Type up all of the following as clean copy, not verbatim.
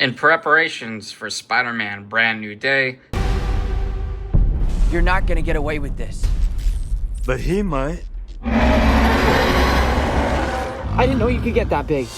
In preparations for Spider-Man Brand New Day, You're not gonna get away with this. But he might. I didn't know you could get that big.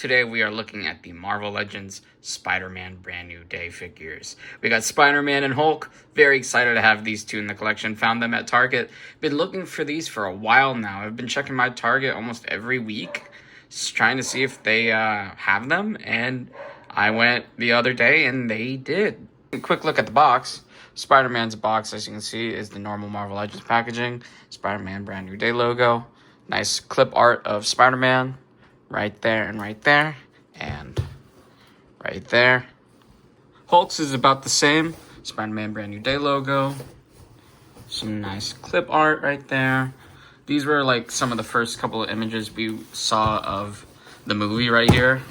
today we are looking at the Marvel Legends Spider-Man Brand New Day figures. We got Spider-Man and Hulk. Very excited to have these two in the collection. Found them at Target. Been looking for these for a while now. I've been checking my Target almost every week, just trying to see if they have them, and I went the other day and they did. A quick look at the box. Spider-Man's box, as you can see, is the normal Marvel Legends packaging. Spider-Man Brand New Day logo. Nice clip art of Spider-Man right there and right there and right there. Hulk's is about the same. Spider-Man Brand New Day logo. Some nice clip art right there. These were like some of the first couple of images we saw of the movie right here.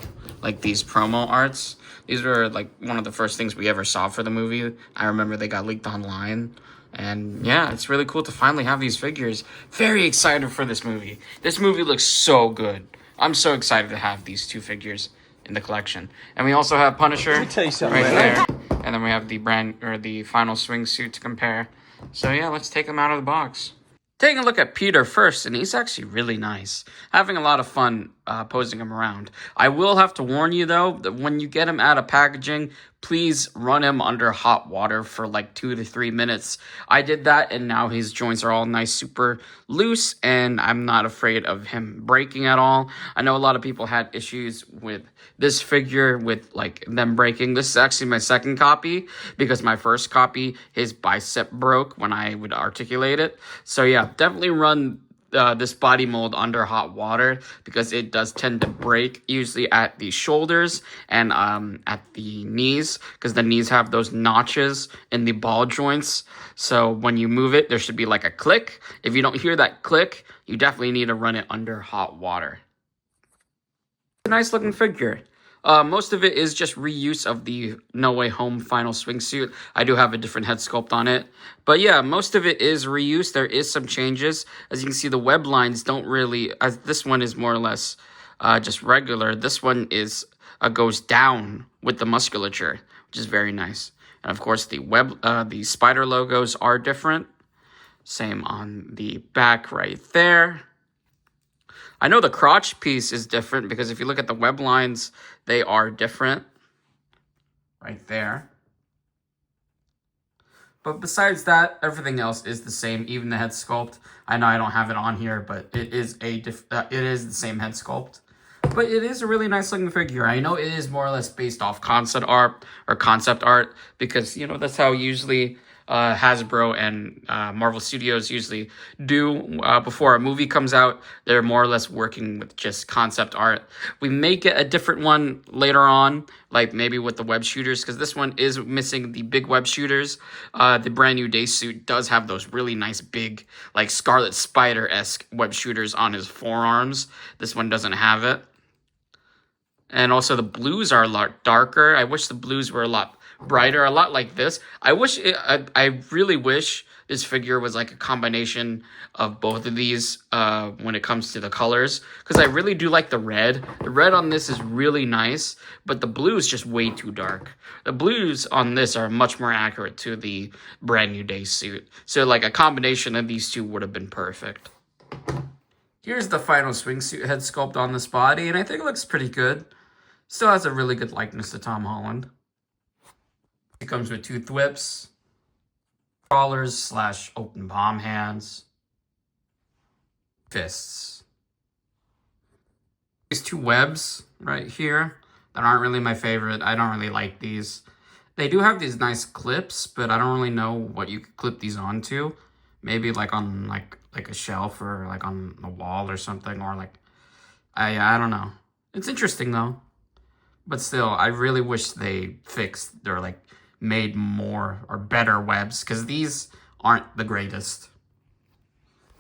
Like these promo arts. These were like one of the first things we ever saw for the movie. I remember they got leaked online. And yeah, it's really cool to finally have these figures. Very excited for this movie. This movie looks so good. I'm so excited to have these two figures in the collection. And we also have Punisher right there. And then we have the final swing suit to compare. So yeah, let's take them out of the box. Taking a look at Peter first, and he's actually really nice. Having a lot of fun posing him around. I will have to warn you, though, that when you get him out of packaging, please run him under hot water for like 2 to 3 minutes. I did that, and now his joints are all nice, super loose, and I'm not afraid of him breaking at all. I know a lot of people had issues with this figure, with like them breaking. This is actually my second copy, because my first copy, his bicep broke when I would articulate it. So yeah, definitely run this body mold under hot water, because it does tend to break, usually at the shoulders and at the knees, because the knees have those notches in the ball joints. So when you move it, there should be like a click. If you don't hear that click, you definitely need to run it under hot water. A nice looking figure. Most of it is just reuse of the No Way Home final swing suit. I do have a different head sculpt on it. But yeah, most of it is reuse. There is some changes. As you can see, the web lines don't really... As this one is more or less just regular. This one is goes down with the musculature, which is very nice. And of course, the spider logos are different. Same on the back right there. I know the crotch piece is different, because if you look at the web lines, they are different right there. But besides that, everything else is the same, even the head sculpt. I know I don't have it on here, but it is it is the same head sculpt. But it is a really nice looking figure. I know it is more or less based off concept art, because, you know, that's how usually Hasbro and Marvel Studios usually do before a movie comes out. They're more or less working with just concept art. We may get a different one later on, like maybe with the web shooters, because this one is missing the big web shooters. The Brand New Day suit does have those really nice big, like Scarlet Spider-esque web shooters on his forearms. This one doesn't have it. And also the blues are a lot darker. I wish the blues were a lot brighter, a lot like this. I really wish this figure was like a combination of both of these when it comes to the colors, because I really do like the red. The red on this is really nice, but the blue is just way too dark. The blues on this are much more accurate to the Brand New Day suit. So like a combination of these two would have been perfect. Here's the final swingsuit head sculpt on this body, and I think it looks pretty good. Still has a really good likeness to Tom Holland. It comes with 2 thwips, crawlers / open palm hands, fists. These 2 webs right here that aren't really my favorite. I don't really like these. They do have these nice clips, but I don't really know what you could clip these onto. Maybe like on like a shelf, or like on a wall or something, or like I don't know. It's interesting though. But still, I really wish they fixed or like made more or better webs, because these aren't the greatest.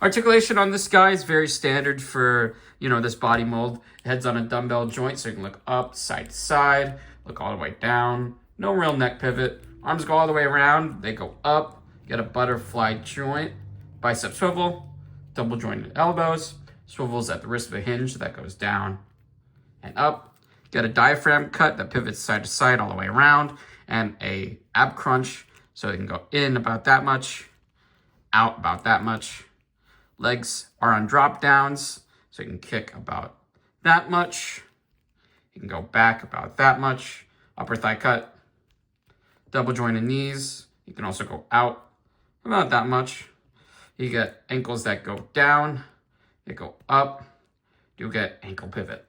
Articulation on this guy is very standard for, you know, this body mold. Head's on a dumbbell joint, so you can look up, side to side, look all the way down. No real neck pivot. Arms go all the way around. They go up. Get a butterfly joint. Bicep swivel. Double jointed elbows. Swivels at the wrist of a hinge that goes down and up. Get a diaphragm cut that pivots side to side all the way around, and a ab crunch, so it can go in about that much, out about that much. Legs are on drop downs, so you can kick about that much. You can go back about that much. Upper thigh cut. Double jointed knees. You can also go out about that much. You get ankles that go down. They go up. You get ankle pivot.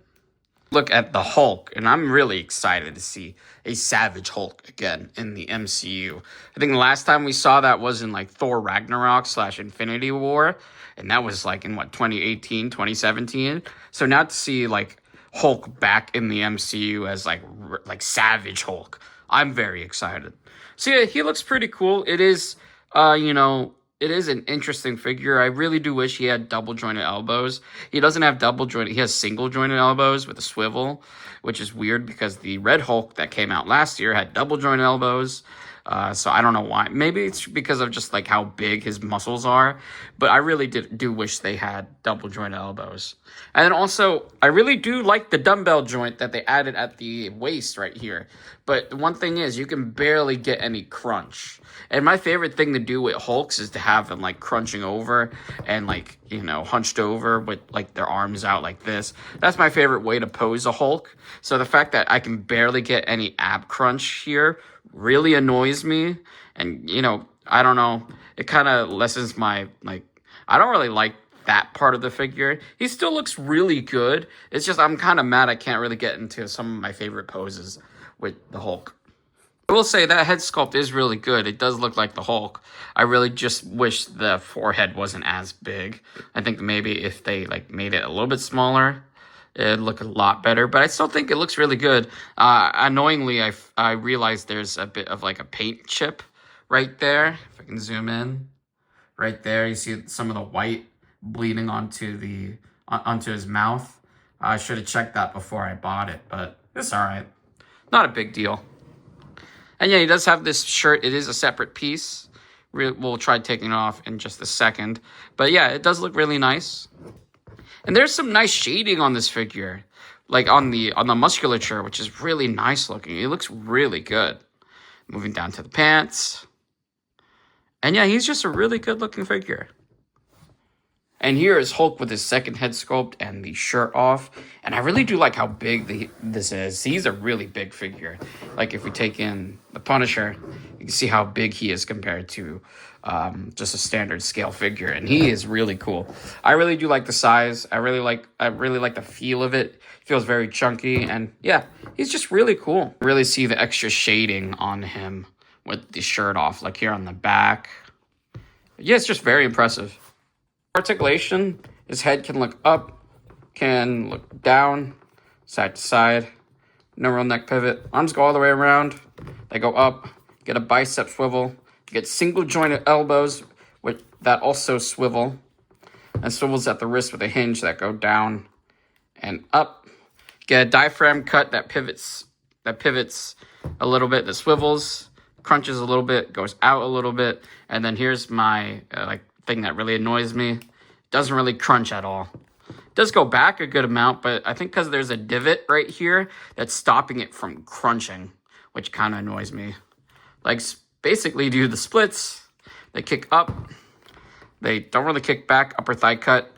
Look at the Hulk, and I'm really excited to see a Savage Hulk again in the MCU. I think the last time we saw that was in like Thor Ragnarok / Infinity War, and that was like in 2018, 2017. So now to see like Hulk back in the MCU as like Savage Hulk, I'm very excited. So yeah, he looks pretty cool. It is, it is an interesting figure. I really do wish he had double jointed elbows. He doesn't have double jointed. He has single jointed elbows with a swivel, which is weird because the Red Hulk that came out last year had double jointed elbows. So I don't know why. Maybe it's because of just like how big his muscles are. But I really do wish they had double jointed elbows. And then also, I really do like the dumbbell joint that they added at the waist right here. But the one thing is, you can barely get any crunch. And my favorite thing to do with Hulks is to have them like crunching over and like, hunched over with like their arms out like this. That's my favorite way to pose a Hulk. So the fact that I can barely get any ab crunch here really annoys me. And, I don't know. It kind of lessens my, I don't really like that part of the figure. He still looks really good. It's just I'm kind of mad I can't really get into some of my favorite poses with the Hulk. I will say that head sculpt is really good. It does look like the Hulk. I really just wish the forehead wasn't as big. I think maybe if they made it a little bit smaller, it'd look a lot better. But I still think it looks really good. Annoyingly, I realized there's a bit of like a paint chip right there. If I can zoom in, right there, you see some of the white bleeding onto his mouth. I should have checked that before I bought it, but it's all right. Not a big deal. And yeah, he does have this shirt. It is a separate piece. We'll try taking it off in just a second. But yeah, it does look really nice. And there's some nice shading on this figure, like on the musculature, which is really nice looking. It looks really good. Moving down to the pants. And yeah, he's just a really good looking figure. And here is Hulk with his second head sculpt and the shirt off. And I really do like how big this is. He's a really big figure. Like if we take in the Punisher, you can see how big he is compared to just a standard scale figure. And he is really cool. I really do like the size. I really like the feel of it. It feels very chunky. And yeah, he's just really cool. Really see the extra shading on him with the shirt off, like here on the back. Yeah, it's just very impressive. Articulation, his head can look up, can look down, side to side. No real neck pivot. Arms go all the way around. They go up. Get a bicep swivel. You get single jointed elbows with that also swivel. And swivels at the wrist with a hinge that go down and up. Get a diaphragm cut that pivots a little bit, that swivels, crunches a little bit, goes out a little bit. And then here's my thing that really annoys me. Doesn't really crunch at all. It does go back a good amount, but I think because there's a divot right here that's stopping it from crunching, which kind of annoys me. Basically do the splits. They kick up. They don't really kick back. Upper thigh cut.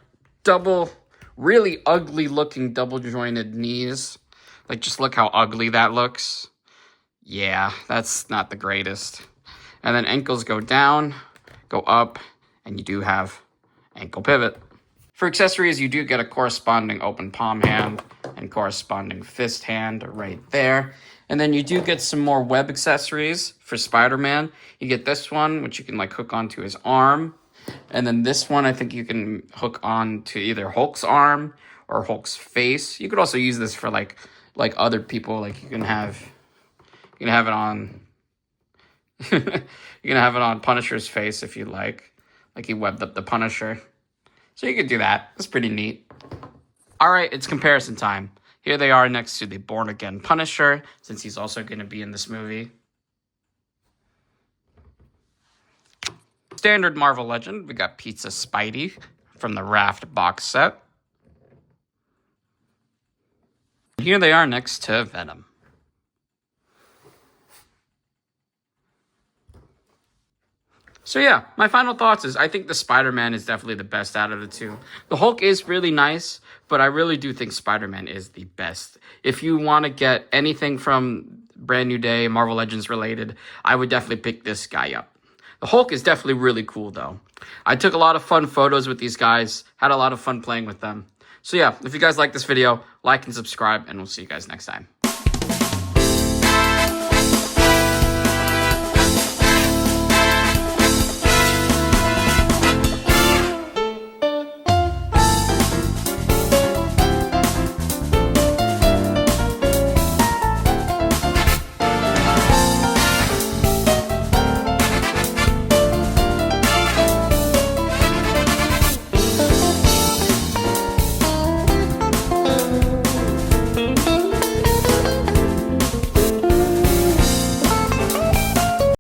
Really ugly looking double jointed knees. Just look how ugly that looks. Yeah, that's not the greatest. And then ankles go down, go up, and you do have ankle pivot. For accessories, you do get a corresponding open palm hand and corresponding fist hand right there. And then you do get some more web accessories for Spider-Man. You get this one, which you can hook onto his arm. And then this one, I think you can hook on to either Hulk's arm or Hulk's face. You could also use this for like other people. You can have it on you can have it on Punisher's face if you like. He webbed up the Punisher. So you could do that. It's pretty neat. All right, it's comparison time. Here they are next to the Born Again Punisher, since he's also going to be in this movie. Standard Marvel Legend, we got Pizza Spidey from the Raft box set. Here they are next to Venom. So yeah, my final thoughts is I think the Spider-Man is definitely the best out of the two. The Hulk is really nice, but I really do think Spider-Man is the best. If you want to get anything from Brand New Day, Marvel Legends related, I would definitely pick this guy up. The Hulk is definitely really cool though. I took a lot of fun photos with these guys, had a lot of fun playing with them. So yeah, if you guys like this video, like and subscribe, and we'll see you guys next time.